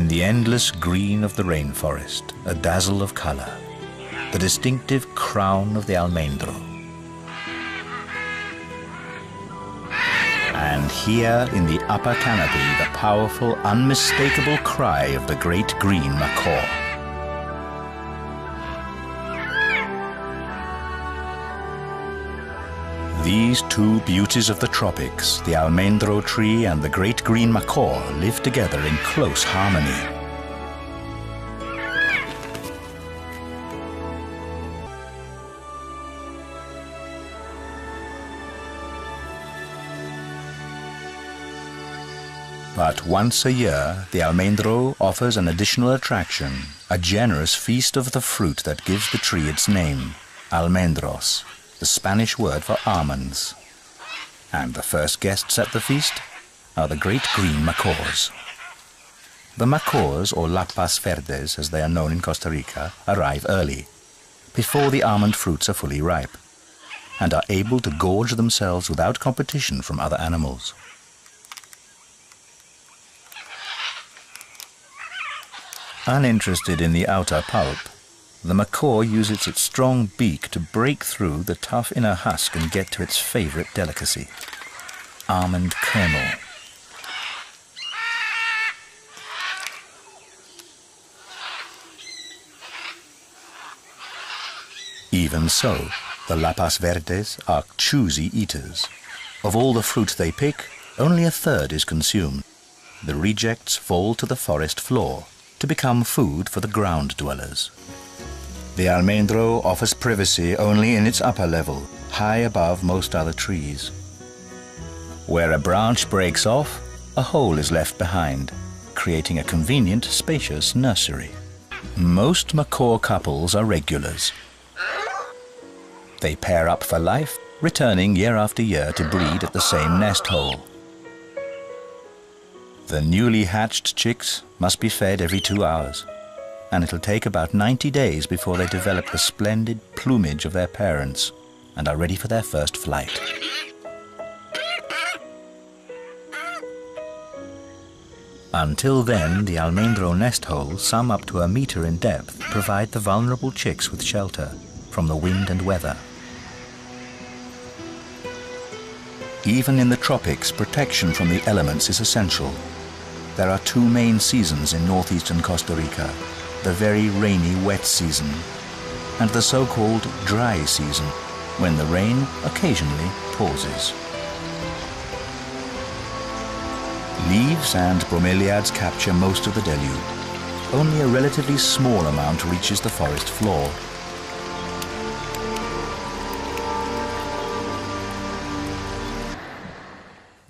In the endless green of the rainforest, a dazzle of color, the distinctive crown of the almendro. And here in the upper canopy, the powerful, unmistakable cry of the great green macaw. These two beauties of the tropics, the almendro tree and the great green macaw, live together in close harmony. But once a year, the almendro offers an additional attraction, a generous feast of the fruit that gives the tree its name, almendros, the Spanish word for almonds. And the first guests at the feast are the great green macaws. The macaws, or lapas verdes as they are known in Costa Rica, arrive early, before the almond fruits are fully ripe, and are able to gorge themselves without competition from other animals. Uninterested in the outer pulp, the macaw uses its strong beak to break through the tough inner husk and get to its favorite delicacy, almond kernel. Even so, the lapas verdes are choosy eaters. Of all the fruit they pick, only a third is consumed. The rejects fall to the forest floor to become food for the ground dwellers. The almendro offers privacy only in its upper level, high above most other trees. Where a branch breaks off, a hole is left behind, creating a convenient, spacious nursery. Most macaw couples are regulars. They pair up for life, returning year after year to breed at the same nest hole. The newly hatched chicks must be fed every 2 hours, and it'll take about 90 days before they develop the splendid plumage of their parents and are ready for their first flight. Until then, the almendro nest holes, some up to 1 meter in depth, provide the vulnerable chicks with shelter from the wind and weather. Even in the tropics, protection from the elements is essential. There are 2 main seasons in northeastern Costa Rica, the very rainy wet season and the so-called dry season, when the rain occasionally pauses. Leaves and bromeliads capture most of the deluge. Only a relatively small amount reaches the forest floor.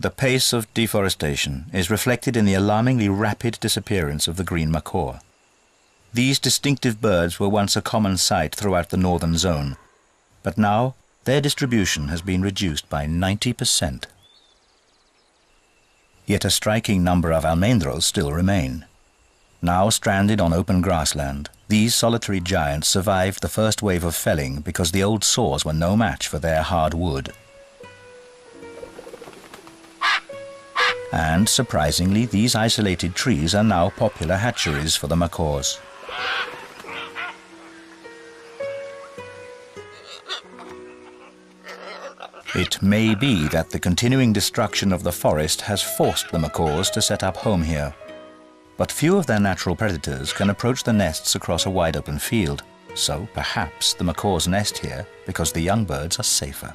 The pace of deforestation is reflected in the alarmingly rapid disappearance of the green macaw. These distinctive birds were once a common sight throughout the northern zone, but now their distribution has been reduced by 90%. Yet a striking number of almendros still remain. Now stranded on open grassland, these solitary giants survived the first wave of felling because the old saws were no match for their hard wood. And, surprisingly, these isolated trees are now popular hatcheries for the macaws. It may be that the continuing destruction of the forest has forced the macaws to set up home here. But few of their natural predators can approach the nests across a wide open field, so perhaps the macaws nest here because the young birds are safer.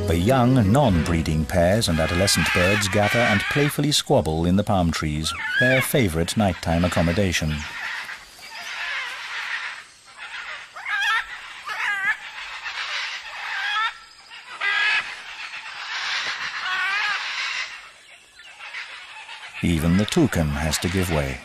The young, non-breeding pairs and adolescent birds gather and playfully squabble in the palm trees, their favorite nighttime accommodation. Even the toucan has to give way.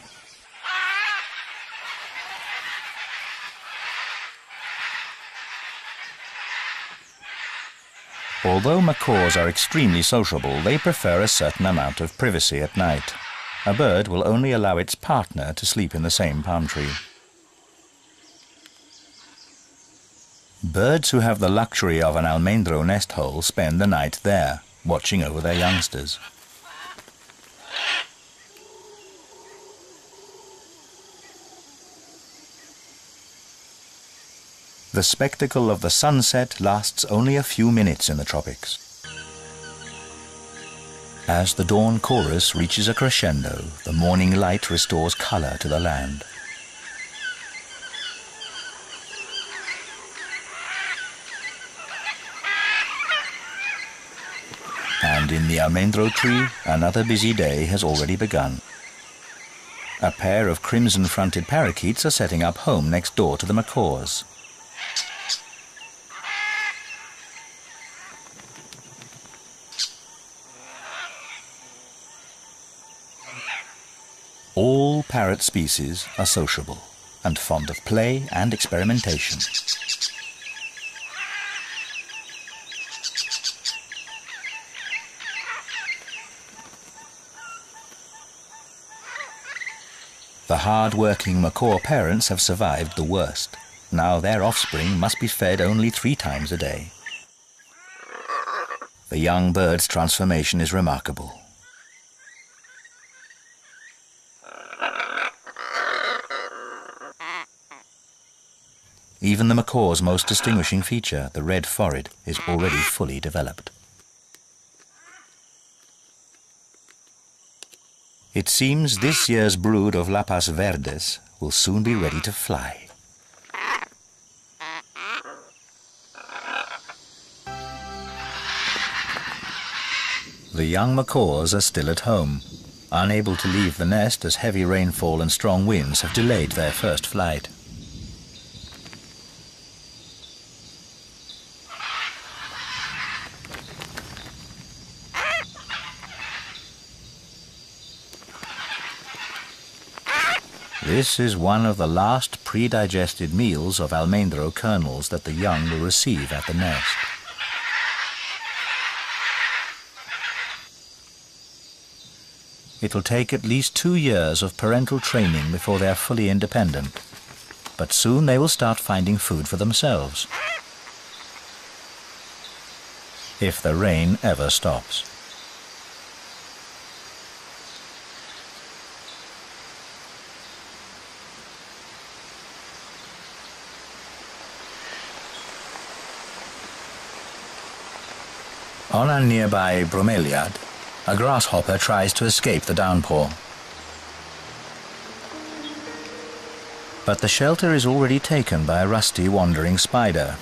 Although macaws are extremely sociable, they prefer a certain amount of privacy at night. A bird will only allow its partner to sleep in the same palm tree. Birds who have the luxury of an almendro nest hole spend the night there, watching over their youngsters. The spectacle of the sunset lasts only a few minutes in the tropics. As the dawn chorus reaches a crescendo, the morning light restores color to the land. And in the almendro tree, another busy day has already begun. A pair of crimson-fronted parakeets are setting up home next door to the macaws. All parrot species are sociable and fond of play and experimentation. The hard-working macaw parents have survived the worst. Now their offspring must be fed only 3 times a day. The young bird's transformation is remarkable. Even the macaw's most distinguishing feature, the red forehead, is already fully developed. It seems this year's brood of Lapas verdes will soon be ready to fly. The young macaws are still at home, unable to leave the nest as heavy rainfall and strong winds have delayed their first flight. This is one of the last pre-digested meals of almendro kernels that the young will receive at the nest. It will take at least 2 years of parental training before they are fully independent, but soon they will start finding food for themselves, if the rain ever stops. On a nearby bromeliad, a grasshopper tries to escape the downpour. But the shelter is already taken by a rusty wandering spider.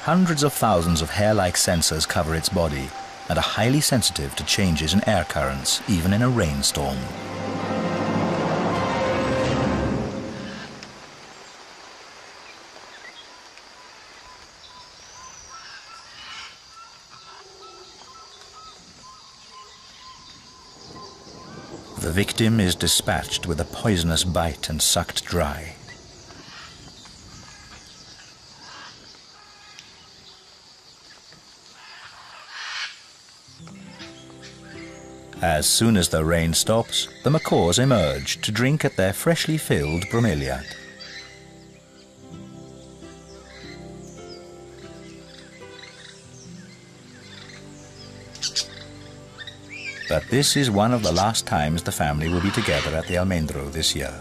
Hundreds of thousands of hair-like sensors cover its body and are highly sensitive to changes in air currents, even in a rainstorm. The victim is dispatched with a poisonous bite and sucked dry. As soon as the rain stops, the macaws emerge to drink at their freshly filled bromeliad. But this is one of the last times the family will be together at the almendro this year.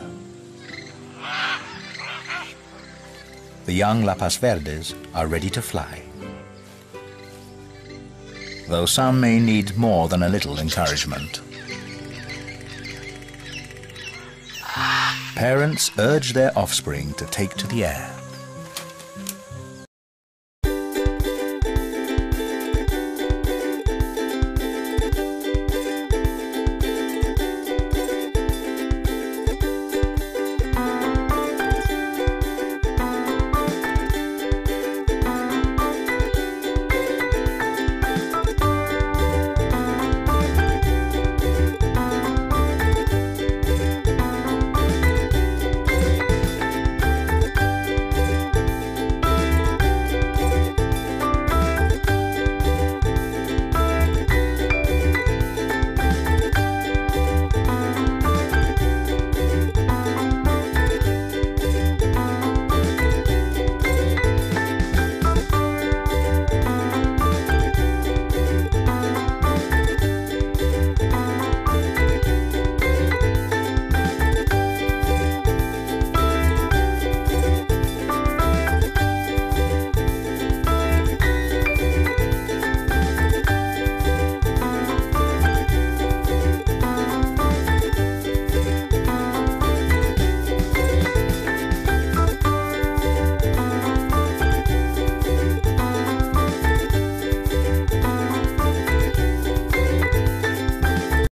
The young Lapas verdes are ready to fly, though some may need more than a little encouragement. Parents urge their offspring to take to the air.